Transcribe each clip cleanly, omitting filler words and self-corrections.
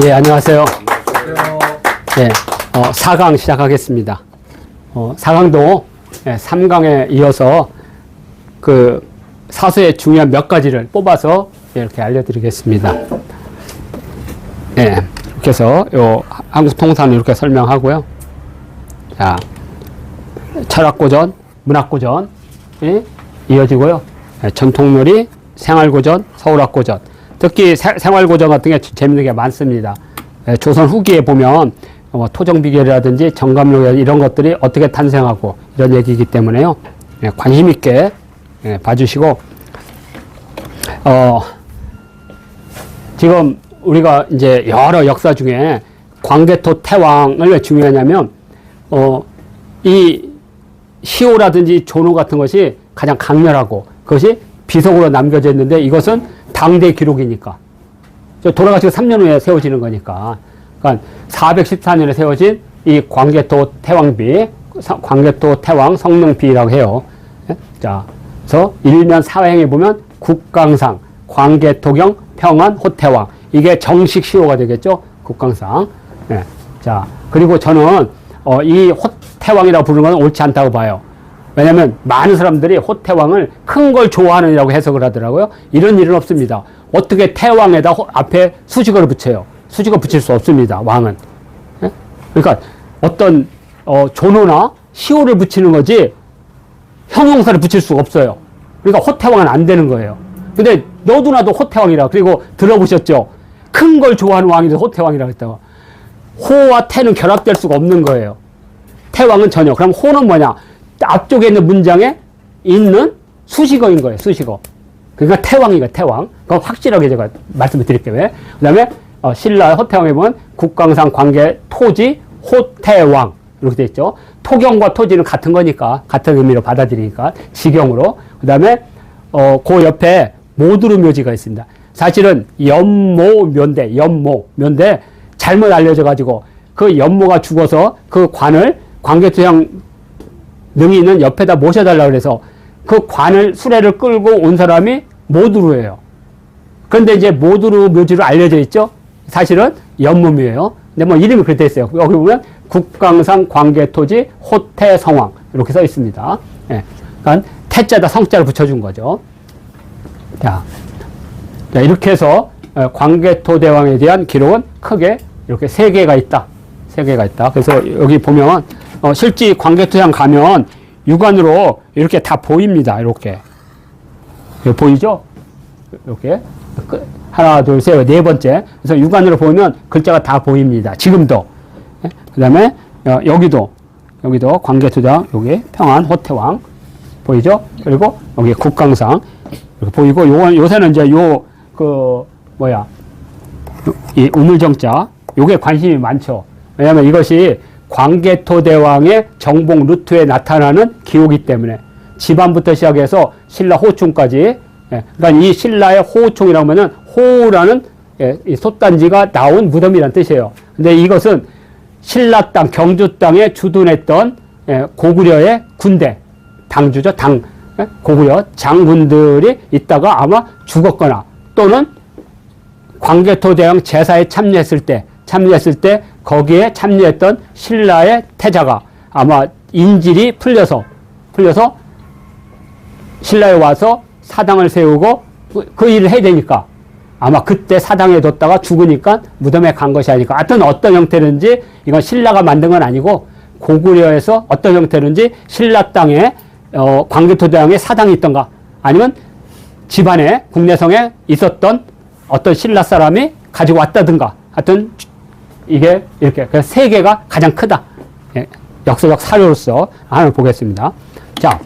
예, 안녕하세요. 안녕하세요. 예, 4강 시작하겠습니다. 4강도 3강에 이어서 그 사수의 중요한 몇 가지를 뽑아서 이렇게 알려드리겠습니다. 예, 이렇게 해서 요 한국통사는 이렇게 설명하고요. 자, 철학고전, 문학고전이 이어지고요. 전통놀이, 생활고전, 서울학고전. 특히 생활고전 같은 게 재밌는 게 많습니다. 조선 후기에 보면 토정비결이라든지 정감록 이런 것들이 어떻게 탄생하고 이런 얘기이기 때문에요. 관심 있게 봐주시고, 지금 우리가 이제 여러 역사 중에 광개토 태왕을 왜 중요하냐면, 이 시호라든지 존호 같은 것이 가장 강렬하고 그것이 비석으로 남겨져 있는데 이것은 당대 기록이니까. 돌아가시고 3년 후에 세워지는 거니까. 그러니까 414년에 세워진 이 광개토 태왕비, 광개토 태왕 성능비라고 해요. 자, 그래서 일면 사회행에 보면 국강상, 광개토경, 평안, 호태왕. 이게 정식 시호가 되겠죠? 국강상. 네. 자, 그리고 저는 이 호태왕이라고 부르는 건 옳지 않다고 봐요. 왜냐면 많은 사람들이 호태왕을 큰 걸 좋아하느라고 해석을 하더라고요. 이런 일은 없습니다. 어떻게 태왕에다 앞에 수식어를 붙여요? 수식어 붙일 수 없습니다. 왕은. 예? 그러니까 어떤 존호나 시호를 붙이는 거지 형용사를 붙일 수가 없어요. 그러니까 호태왕은 안 되는 거예요. 근데 너도나도 호태왕이라. 그리고 들어보셨죠? 큰 걸 좋아하는 왕이 호태왕이라고 했다고. 호와 태는 결합될 수가 없는 거예요. 태왕은 전혀. 그럼 호는 뭐냐? 앞쪽에 있는 문장에 있는 수식어인 거예요. 수식어. 그러니까 태왕이가 태왕. 그거 확실하게 제가 말씀을 드릴게요. 왜? 그 다음에 신라 호태왕에 보면 국강상 관계 토지 호태왕 이렇게 돼 있죠. 토경과 토지는 같은 거니까 같은 의미로 받아들이니까 지경으로. 그 다음에 그 옆에 모두르 묘지가 있습니다. 사실은 연모묘인데 연모묘인데 잘못 알려져 가지고 그 연모가 죽어서 그 관을 광개토형 능이 있는 옆에다 모셔달라고 그래서 그 관을 수레를 끌고 온 사람이 모두루예요. 그런데 이제 모두루 묘지로 알려져 있죠. 사실은 연모묘예요. 근데 뭐 이름이 그렇게 돼 있어요. 여기 보면 국강상 광개토지 호태성왕 이렇게 써 있습니다. 예. 그러니까 태자다 성자를 붙여준 거죠. 자, 이렇게 해서 광개토 대왕에 대한 기록은 크게 이렇게 3개가 있다. 3개가 있다. 그래서 여기 보면 실제 광개토장 가면 육안으로 이렇게 다 보입니다. 이렇게. 보이죠? 이렇게. 하나, 둘, 셋, 4번째. 그래서 육안으로 보면 글자가 다 보입니다. 지금도. 그 다음에 여기도 광개토장, 여기 평안, 호태왕. 보이죠? 그리고 여기 국강상. 이렇게 보이고, 요새는 이제 이 우물정자. 요게 관심이 많죠. 왜냐면 이것이 광개토 대왕의 정복 루트에 나타나는 기호이기 때문에 집안부터 시작해서 신라 호총까지. 그러니까 이 신라의 호총이라고 하면은 호라는 이 솥단지가 나온 무덤이라는 뜻이에요. 근데 이것은 신라 땅, 경주 땅에 주둔했던 고구려의 군대, 당주죠, 고구려 장군들이 있다가 아마 죽었거나 또는 광개토 대왕 제사에 참여했을 때 거기에 참여했던 신라의 태자가 아마 인질이 풀려서 신라에 와서 사당을 세우고 그 일을 해야 되니까 아마 그때 사당에 뒀다가 죽으니까 무덤에 간 것이 아닐까. 하여튼 어떤 형태든지 이건 신라가 만든 건 아니고 고구려에서 어떤 형태든지 신라 땅에 광개토 대왕의 사당이 있던가 아니면 집안에 국내성에 있었던 어떤 신라 사람이 가지고 왔다든가 하여튼 이게 이렇게 그래서 3개가 가장 크다. 역사적 사료로서 하나를 보겠습니다. 자,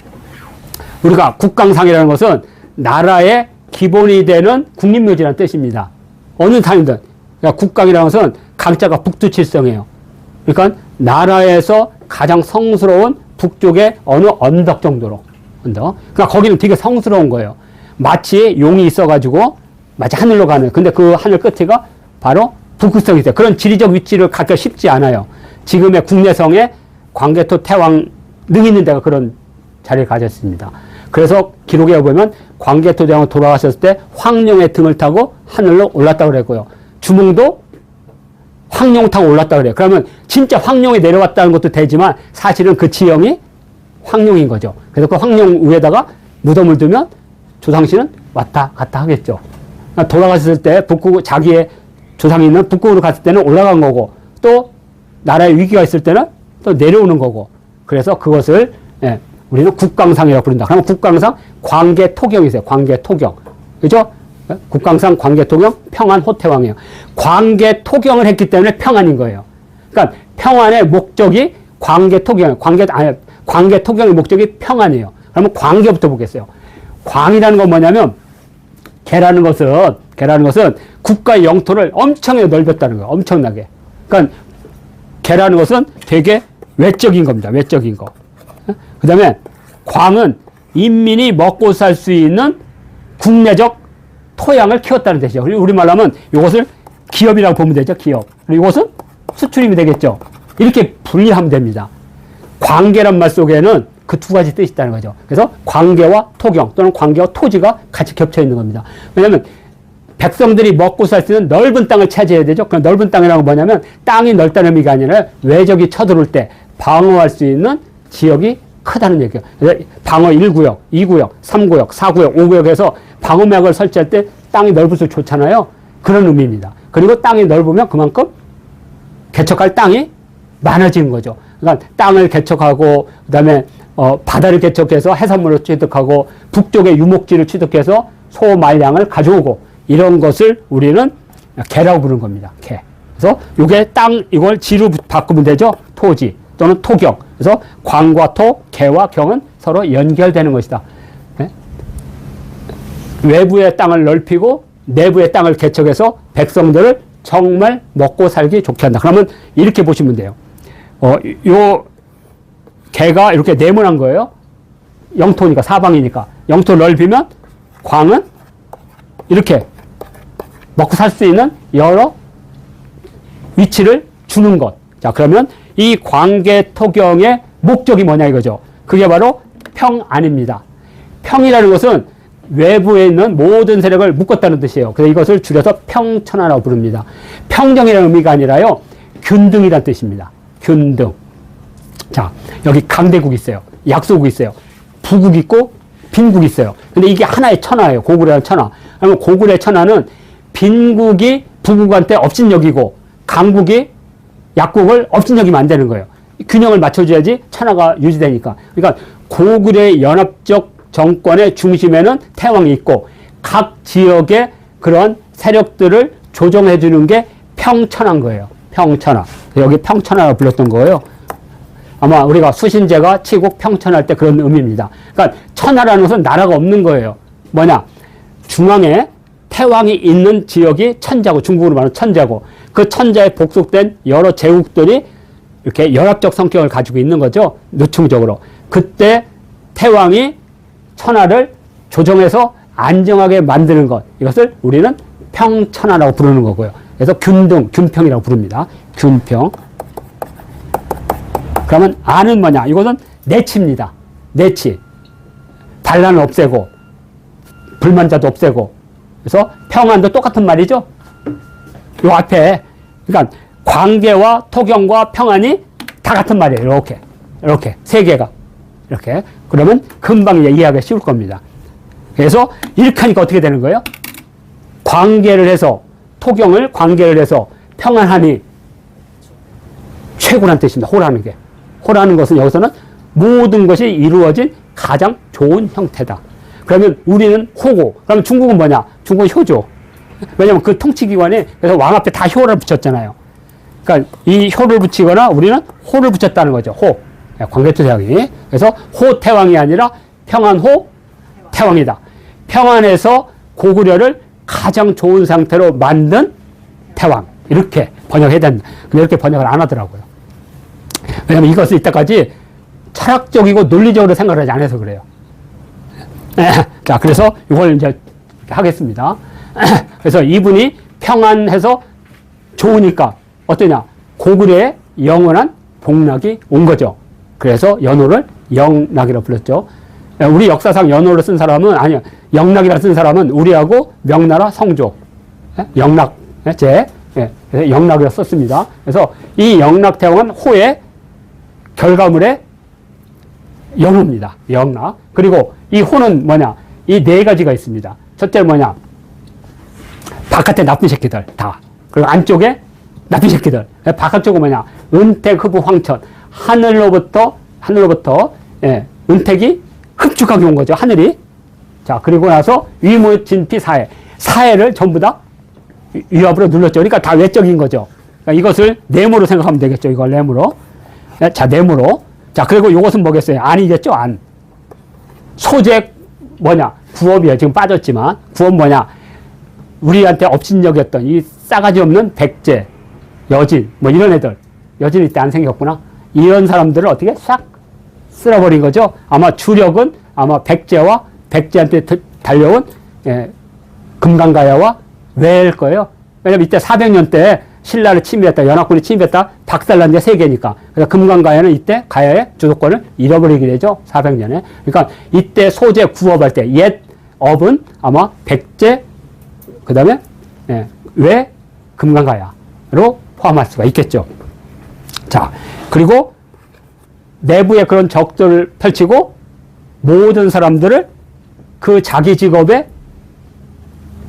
우리가 국강상이라는 것은 나라의 기본이 되는 국립묘지라는 뜻입니다. 어느 단위든. 그러니까 국강이라는 것은 강자가 북두칠성이에요. 그러니까 나라에서 가장 성스러운 북쪽의 어느 언덕 정도로. 그러니까 거기는 되게 성스러운 거예요. 마치 용이 있어가지고 마치 하늘로 가는. 근데 그 하늘 끝에가 바로 북극성이 있어요. 그런 지리적 위치를 갖기가 쉽지 않아요. 지금의 국내성에 광개토 태왕 능 있는 데가 그런 자리를 가졌습니다. 그래서 기록에 보면 광개토 대왕이 돌아가셨을 때 황룡의 등을 타고 하늘로 올랐다고 그랬고요. 주몽도 황룡 타고 올랐다 그래요. 그러면 진짜 황룡이 내려왔다는 것도 되지만 사실은 그 지형이 황룡인 거죠. 그래서 그 황룡 위에다가 무덤을 두면 조상씨는 왔다 갔다 하겠죠. 돌아갔을 때 북극, 자기의 조상이 있는 북극으로 갔을 때는 올라간 거고, 또 나라에 위기가 있을 때는 또 내려오는 거고, 그래서 그것을 우리는 국강상이라고 부른다. 그러면 국강상 광개토경이세요. 광개토경. 그죠? 국강상 광개토경 평안 호태왕이에요. 광개토경을 했기 때문에 평안인 거예요. 그러니까 평안의 목적이 광개토경, 광개토경의 목적이 평안이에요. 그러면 광개부터 보겠어요. 광이라는 건 뭐냐면 개라는 것은 국가의 영토를 엄청나게 넓혔다는 거예요. 엄청나게. 그러니까 개라는 것은 되게 외적인 겁니다. 외적인 거. 그 다음에 광은 인민이 먹고 살 수 있는 국내적 토양을 키웠다는 뜻이죠. 그리고 우리말로 하면 이것을 기업이라고 보면 되죠. 기업. 그리고 이것은 수출입이 되겠죠. 이렇게 분리하면 됩니다. 광계란 말 속에는 그 두 가지 뜻이 있다는 거죠. 그래서 광계와 토경 또는 광계와 토지가 같이 겹쳐 있는 겁니다. 왜냐하면 백성들이 먹고 살 수 있는 넓은 땅을 차지해야 되죠. 그 넓은 땅이라는 건 뭐냐면 땅이 넓다는 의미가 아니라 외적이 쳐들어올 때 방어할 수 있는 지역이 크다는 얘기예요. 방어 1구역, 2구역, 3구역, 4구역, 5구역에서 방어막을 설치할 때 땅이 넓을수록 좋잖아요. 그런 의미입니다. 그리고 땅이 넓으면 그만큼 개척할 땅이 많아지는 거죠. 그러니까 땅을 개척하고 그다음에 바다를 개척해서 해산물을 취득하고 북쪽의 유목지를 취득해서 소, 말, 양을 가져오고 이런 것을 우리는 개라고 부르는 겁니다. 개. 그래서 이게 땅 이걸 지로 바꾸면 되죠. 토지 또는 토경. 그래서 광과 토, 개와 경은 서로 연결되는 것이다. 네? 외부의 땅을 넓히고 내부의 땅을 개척해서 백성들을 정말 먹고 살기 좋게 한다. 그러면 이렇게 보시면 돼요. 요 개가 이렇게 네모난 거예요. 영토니까 사방이니까. 영토 넓히면 광은 이렇게 먹고 살 수 있는 여러 위치를 주는 것. 자, 그러면 이 광개토경의 목적이 뭐냐 이거죠. 그게 바로 평안입니다. 평이라는 것은 외부에 있는 모든 세력을 묶었다는 뜻이에요. 그래서 이것을 줄여서 평천하라고 부릅니다. 평정이라는 의미가 아니라요, 균등이라는 뜻입니다. 균등. 자, 여기 강대국 있어요. 약소국 있어요. 부국 있고 빈국 있어요. 근데 이게 하나의 천하예요. 고구려의 천하. 그러면 고구려의 천하는 빈국이 부국한테 업신여기고 강국이 약국을 업신여기면 안 되는 거예요. 균형을 맞춰줘야지 천하가 유지되니까. 그러니까 고구려의 연합적 정권의 중심에는 태왕이 있고 각 지역의 그런 세력들을 조정해 주는 게 평천한 거예요. 평천하. 여기 평천하라고 불렀던 거예요. 아마 우리가 수신제가 치국 평천할 때 그런 의미입니다. 그러니까 천하라는 것은 나라가 없는 거예요. 뭐냐? 중앙에 태왕이 있는 지역이 천자고, 중국으로 말하면 천자고, 그 천자에 복속된 여러 제국들이 이렇게 연합적 성격을 가지고 있는 거죠. 누충적으로. 그때 태왕이 천하를 조정해서 안정하게 만드는 것. 이것을 우리는 평천하라고 부르는 거고요. 그래서 균등, 균평이라고 부릅니다. 균평. 그러면 안은 뭐냐? 이것은 내치입니다. 내치. 반란을 없애고, 불만자도 없애고. 그래서 평안도 똑같은 말이죠. 요 앞에, 그러니까 광계와 토경과 평안이 다 같은 말이에요. 이렇게. 이렇게. 세 개가. 이렇게. 그러면 금방 이해하기 쉬울 겁니다. 그래서 이렇게 하니까 어떻게 되는 거예요? 광계를 해서, 토경을 광계를 해서 평안하니 최고란 뜻입니다. 호라는 게. 호라는 것은 여기서는 모든 것이 이루어진 가장 좋은 형태다. 그러면 우리는 호고, 그러면 중국은 뭐냐? 중국은 효죠. 왜냐면 그 통치기관에, 그래서 왕 앞에 다 효를 붙였잖아요. 그러니까 이 효를 붙이거나 우리는 호를 붙였다는 거죠. 호. 광개토대왕이. 그래서 호태왕이 아니라 평안호 태왕이다. 평안에서 고구려를 가장 좋은 상태로 만든 태왕. 이렇게 번역해야 된다. 근데 이렇게 번역을 안 하더라고요. 왜냐면 이것을 이때까지 철학적이고 논리적으로 생각을 하지 않아서 그래요. 자, 그래서 이걸 이제 하겠습니다. 그래서 이분이 평안해서 좋으니까 어떠냐? 고구려의 영원한 복락이 온 거죠. 그래서 연호를 영락이라고 불렀죠. 우리 역사상 연호를 쓴 사람은, 아니요, 영락이라 쓴 사람은 우리하고 명나라 성조, 영락, 제 예, 그래서 영락이라 썼습니다. 그래서 이 영락태왕은 호의 결과물의 영호입니다. 영락. 그리고 이 호는 뭐냐? 이 네 가지가 있습니다. 첫째는 뭐냐? 바깥에 나쁜 새끼들 다. 그리고 안쪽에 나쁜 새끼들. 바깥쪽은 뭐냐? 은택, 흡부, 황천. 하늘로부터 예, 은택이 흡축하게 온 거죠. 하늘이. 자, 그리고 나서 위무, 진피, 사해. 사해를 전부 다 위압으로 눌렀죠. 그러니까 다 외적인 거죠. 그러니까 이것을 네모로 생각하면 되겠죠. 이걸 네모로. 자, 네모로. 자, 그리고 이것은 뭐겠어요? 안이겠죠? 안. 소재 뭐냐? 구업이에요. 지금 빠졌지만. 구업 뭐냐? 우리한테 업신여겼던 이 싸가지 없는 백제, 여진, 뭐 이런 애들. 여진이 이때 안 생겼구나. 이런 사람들을 어떻게 싹 쓸어버린 거죠. 아마 주력은 아마 백제와 백제한테 달려온 예, 금강가야와 외일 거예요. 왜냐면 이때 400년 때 신라를 침입했다, 연합군이 침입했다, 박살난 게 세계니까. 그래서 금강가야는 이때 가야의 주도권을 잃어버리게 되죠. 400년에. 그러니까 이때 소재 구업할 때 옛 업은 아마 백제, 그 다음에 예, 외 금강가야로 포함할 수가 있겠죠. 자, 그리고 내부에 그런 적들을 펼치고 모든 사람들을 그 자기 직업에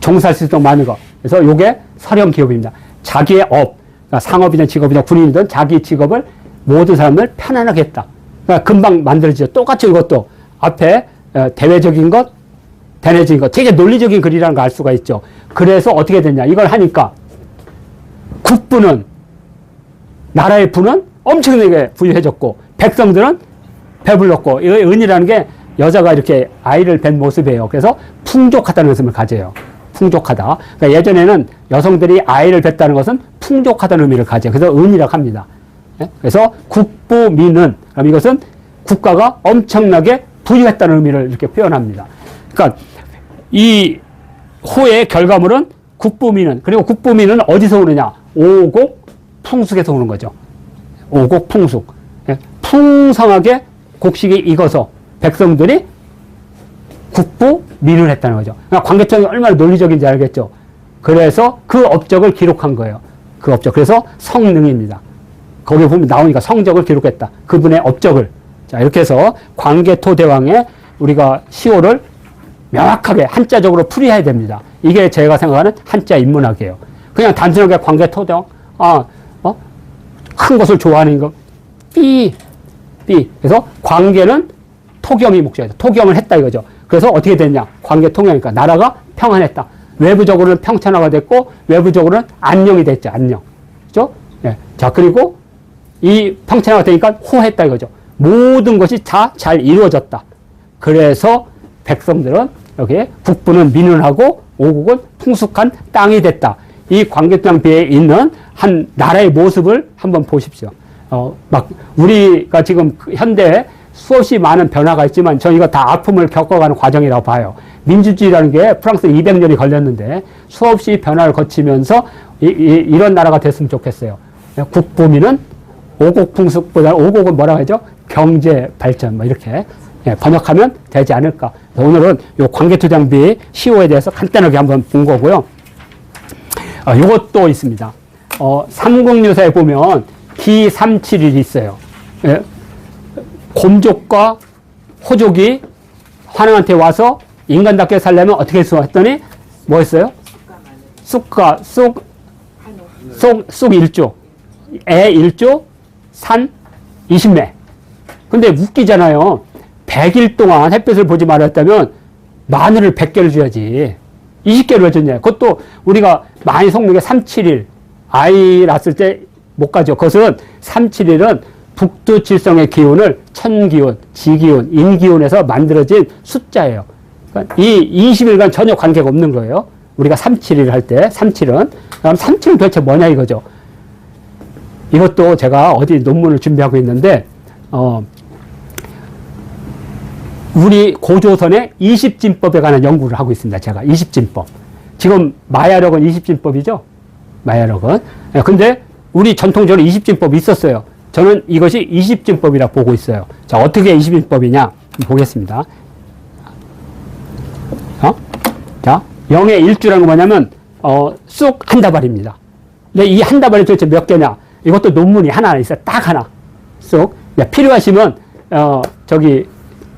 종사할 수 있도록 만든 거. 그래서 이게 설형기업입니다. 자기의 업, 그러니까 상업이든 직업이든 군인이든 자기 직업을 모든 사람을 편안하게 했다. 그러니까 금방 만들어지죠. 똑같이 이것도 앞에 대외적인 것, 대내적인 것, 되게 논리적인 글이라는 걸 알 수가 있죠. 그래서 어떻게 됐냐. 이걸 하니까 국부는, 나라의 부는 엄청나게 부유해졌고 백성들은 배불렀고, 이 은이라는 게 여자가 이렇게 아이를 뵌 모습이에요. 그래서 풍족하다는 의미를 가져요. 풍족하다. 그러니까 예전에는 여성들이 아이를 뵀다는 것은 풍족하다는 의미를 가져요. 그래서 은이라고 합니다. 그래서 국부민은, 그럼 이것은 국가가 엄청나게 부유했다는 의미를 이렇게 표현합니다. 그러니까 이 호의 결과물은 국부민은, 그리고 국부민은 어디서 오느냐? 오곡 풍숙에서 오는 거죠. 오곡 풍숙. 풍성하게 곡식이 익어서 백성들이 국부민을 했다는 거죠. 그러니까 관계청이 얼마나 논리적인지 알겠죠. 그래서 그 업적을 기록한 거예요. 그 업적. 그래서 성능입니다. 거기 보면 나오니까 성적을 기록했다. 그분의 업적을. 자, 이렇게 해서 광개토대왕의 우리가 시호를 명확하게 한자적으로 풀이해야 됩니다. 이게 제가 생각하는 한자 인문학이에요. 그냥 단순하게 광개토대왕, 큰 것을 좋아하는 거, 삐. 그래서 광개는 토경이 목적이다. 토경을 했다 이거죠. 그래서 어떻게 됐냐? 광개 통영이니까 나라가 평안했다. 외부적으로는 평천화가 됐고 외부적으로는 안녕이 됐죠. 안녕. 그죠? 예. 자, 그리고 이 평천화가 되니까 호했다 이거죠. 모든 것이 다 잘 이루어졌다. 그래서 백성들은 여기에 북부는 민원하고 오국은 풍숙한 땅이 됐다. 이 광개토장비에 있는 한 나라의 모습을 한번 보십시오. 막 우리가 지금 현대에 수없이 많은 변화가 있지만 저 이거 다 아픔을 겪어가는 과정이라고 봐요. 민주주의라는 게 프랑스 200년이 걸렸는데 수없이 변화를 거치면서 이런 나라가 됐으면 좋겠어요. 국부민은 오곡풍숙보다 오곡은 뭐라고 하죠? 경제 발전 뭐 이렇게 번역하면 되지 않을까. 오늘은 요 광개토장비 시호에 대해서 간단하게 한번 본 거고요. 요것도 있습니다. 삼국유사에 보면 기삼칠일이 있어요. 예? 곰족과 호족이 환왕한테 와서 인간답게 살려면 어떻게 했어? 했더니 뭐 했어요? 쑥 1조, 애 1조, 산 20매. 근데 웃기잖아요. 100일 동안 햇볕을 보지 말았다면 마늘을 100개를 줘야지. 20개를 왜 줬냐. 그것도 우리가 많이 속는 게 371. 아이 낳았을 때 못 가죠. 그것은 371은 북두칠성의 기운을 천기운, 지기운, 인기운에서 만들어진 숫자예요. 그러니까 이 20일간 전혀 관계가 없는 거예요. 우리가 371을 할 때 37은. 그럼 37은 도대체 뭐냐 이거죠. 이것도 제가 어디 논문을 준비하고 있는데 우리 고조선의 20진법에 관한 연구를 하고 있습니다. 제가 20진법. 지금 마야력은 20진법이죠. 마야력은. 근데 우리 전통적으로 20진법이 있었어요. 저는 이것이 20진법이라 보고 있어요. 자, 어떻게 20진법이냐 보겠습니다. 자, 영의 일주라는 건 뭐냐면 쑥 한 다발입니다. 근데 이 한 다발이 도대체 몇 개냐? 이것도 논문이 하나 있어요. 딱 하나. 쏙. 필요하시면, 저기,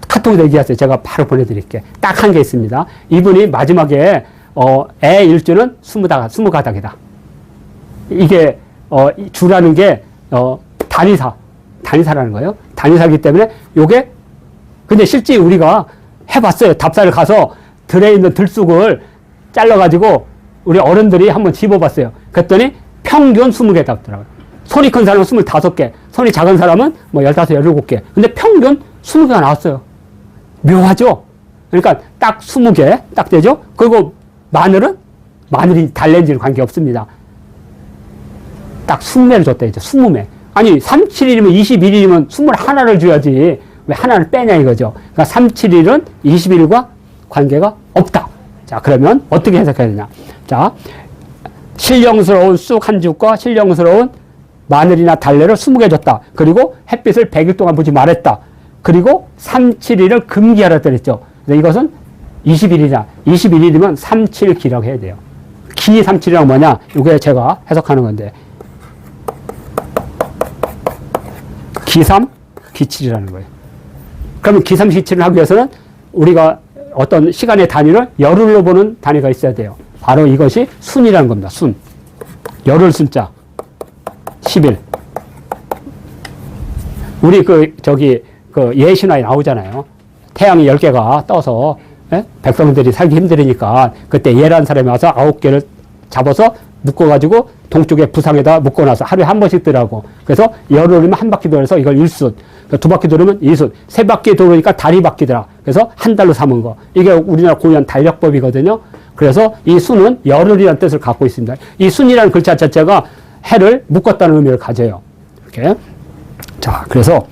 카톡으로 얘기하세요. 제가 바로 보내드릴게요. 딱 한 개 있습니다. 이분이 마지막에, 애 일주는 20가닥이다. 이게, 주라는 게, 단위사라는 거예요. 단위사기 때문에 요게, 근데 실제 우리가 해봤어요. 답사를 가서 들에 있는 들쑥을 잘라가지고 우리 어른들이 한번 집어봤어요. 그랬더니 평균 20개 답더라고요. 손이 큰 사람은 25개, 손이 작은 사람은 뭐 15, 17개. 근데 평균 20개가 나왔어요. 묘하죠? 그러니까 딱 20개, 딱 되죠? 그리고 마늘이 달랜지는 관계없습니다. 딱 20매를 줬다, 이제 20매. 아니, 37일이면 21일이면 21를 줘야지. 왜 하나를 빼냐 이거죠. 그러니까 37일은 21일과 관계가 없다. 자, 그러면 어떻게 해석해야 되냐. 자, 신령스러운 쑥 한 죽과 신령스러운 마늘이나 달래를 20개 줬다. 그리고 햇빛을 100일 동안 보지 말았다. 그리고 37일을 금기하라 그랬죠. 이것은 21일이냐. 21일이면 37기라고 해야 돼요. 기 37이란 뭐냐. 이게 제가 해석하는 건데. 기3, 기7이라는 거예요. 그러면 기3, 기7을 하기 위해서는 우리가 어떤 시간의 단위를 열흘로 보는 단위가 있어야 돼요. 바로 이것이 순이라는 겁니다. 순. 열흘 순자. 10일. 우리 예신화에 나오잖아요. 태양이 10개가 떠서, 백성들이 살기 힘들으니까 그때 예라는 사람이 와서 9개를 잡아서 묶어가지고 동쪽에 부상에다 묶어놔서 하루에 한 번씩 뜨라고. 그래서 열흘이면 한 바퀴 돌아서 이걸 1순. 두 바퀴 돌으면 2순. 세 바퀴 돌으니까 달이 바뀌더라. 그래서 한 달로 삼은 거. 이게 우리나라 고유한 달력법이거든요. 그래서 이 순은 열흘이라는 뜻을 갖고 있습니다. 이 순이라는 글자 자체가 해를 묶었다는 의미를 가져요. 이렇게. 자, 그래서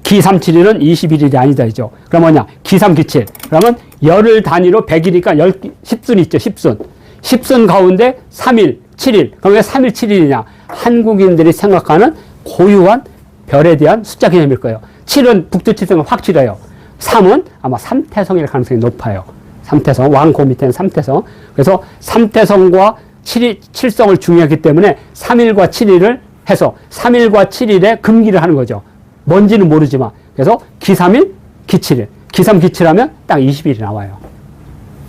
기3, 7일은 21일이 아니다, 이죠. 그럼 뭐냐? 기3, 기7. 그러면 열흘 단위로 100일이니까 10순 있죠, 10순. 10순 가운데 3일, 7일. 그럼 왜 3일, 7일이냐? 한국인들이 생각하는 고유한 별에 대한 숫자 개념일 거예요. 7은 북두칠성은 확실해요. 3은 아마 삼태성일 가능성이 높아요. 삼태성, 왕고 밑에는 삼태성. 그래서 삼태성과 7성을 중요하기 때문에 3일과 7일을 해서 3일과 7일에 금기를 하는 거죠. 뭔지는 모르지만. 그래서 기3일, 기7일. 기3, 기7하면 딱 20일이 나와요.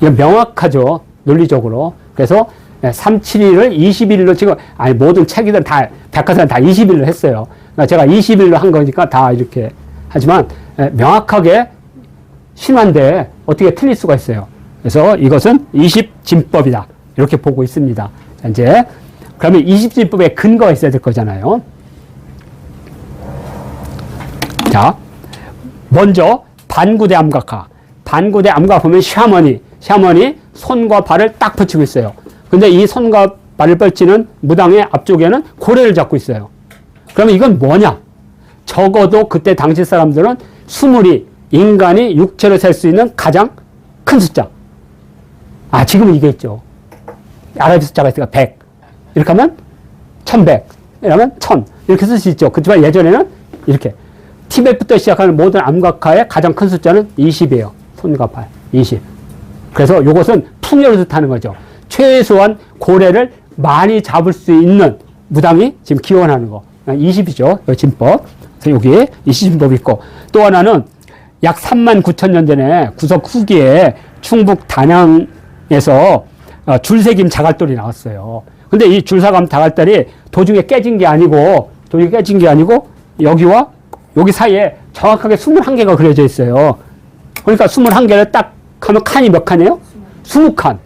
이건 명확하죠. 논리적으로. 그래서 3, 7일을 20일로 지금, 모든 책이든 다, 백과사는 다 20일로 했어요. 그러니까 제가 20일로 한 거니까 다 이렇게 하지만, 명확하게 심한데 어떻게 틀릴 수가 있어요. 그래서 이것은 20진법이다. 이렇게 보고 있습니다. 이제, 그러면 20진법에 근거가 있어야 될 거잖아요. 자, 먼저, 반구대 암각화. 반구대 암각화 보면 샤머니 손과 발을 딱 붙이고 있어요. 근데 이 손과 발을 펼치는 무당의 앞쪽에는 고래를 잡고 있어요. 그러면 이건 뭐냐? 적어도 그때 당시 사람들은 20이 인간이 육체로 셀 수 있는 가장 큰 숫자. 지금은 이게 있죠. 아라비 숫자가 있으니까 100. 이렇게 하면 1100. 이러면 1000. 이렇게 쓸 수 있죠. 그렇지만 예전에는 이렇게. 티벳부터 시작하는 모든 암각화의 가장 큰 숫자는 20이에요. 손과 발. 20. 그래서 이것은 풍요를 뜻하는 거죠. 최소한 고래를 많이 잡을 수 있는 무당이 지금 기원하는 거. 20이죠. 이 진법. 그래서 여기 20진법이 있고. 또 하나는 약 39,000년 전에 구석 후기에 충북 단양에서 줄새김 자갈돌이 나왔어요. 근데 이 줄사감 자갈돌이 도중에 깨진 게 아니고 여기와 여기 사이에 정확하게 21개가 그려져 있어요. 그러니까 21개를 딱 하면 칸이 몇 칸이에요? 20칸.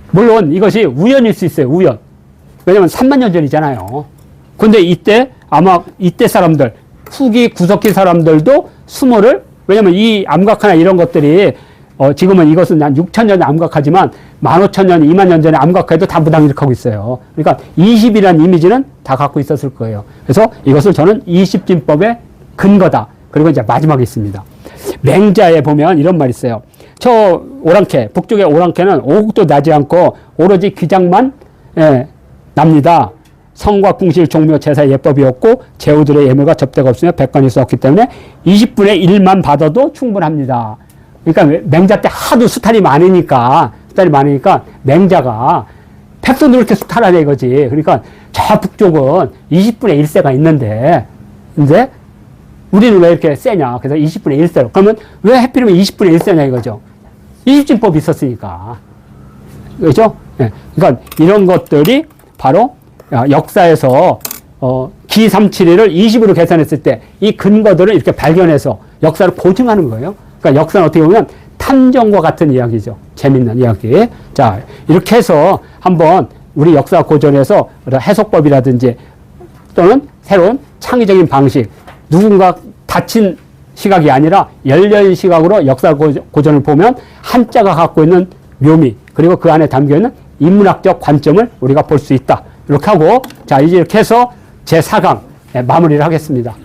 물론 이것이 우연일 수 있어요. 우연. 왜냐면 3만 년 전이잖아요. 근데 이때 사람들, 후기 구석기 사람들도 20을, 왜냐면 이 암각화나 이런 것들이 지금은 이것은 한 6,000년 암각하지만 15,000년, 2만 년 전에 암각화에도 다 무당일하고 있어요. 그러니까 20이라는 이미지는 다 갖고 있었을 거예요. 그래서 이것을 저는 20진법의 근거다. 그리고 이제 마지막에 있습니다. 맹자에 보면 이런 말이 있어요. 저 오랑캐, 북쪽의 오랑캐는 오국도 나지 않고 오로지 기장만 납니다. 성과 궁실, 종묘, 제사, 예법이 없고 제후들의 예물과 접대가 없으며 백관일 수 없기 때문에 20분의 1만 받아도 충분합니다. 그러니까 맹자 때 하도 수탈이 많으니까 숫달이 많으니까 맹자가 백선도 이렇게 수탈하자 이거지. 그러니까 저 북쪽은 20분의 1세가 있는데, 근데 우리는 왜 이렇게 세냐. 그래서 20분의 1세로. 그러면 왜 하필이면 20분의 1세냐 이거죠. 이집진법이 있었으니까. 그렇죠? 네. 그러니까 이런 것들이 바로 역사에서 기371을 20으로 계산했을 때 이 근거들을 이렇게 발견해서 역사를 고증하는 거예요. 그러니까 역사는 어떻게 보면 탐정과 같은 이야기죠. 재밌는 이야기. 자, 이렇게 해서 한번 우리 역사 고전에서 해석법이라든지 또는 새로운 창의적인 방식, 누군가 닫힌 시각이 아니라 열린 시각으로 역사 고전을 보면 한자가 갖고 있는 묘미, 그리고 그 안에 담겨있는 인문학적 관점을 우리가 볼 수 있다. 이렇게 하고, 자, 이제 이렇게 해서 제4강 마무리를 하겠습니다.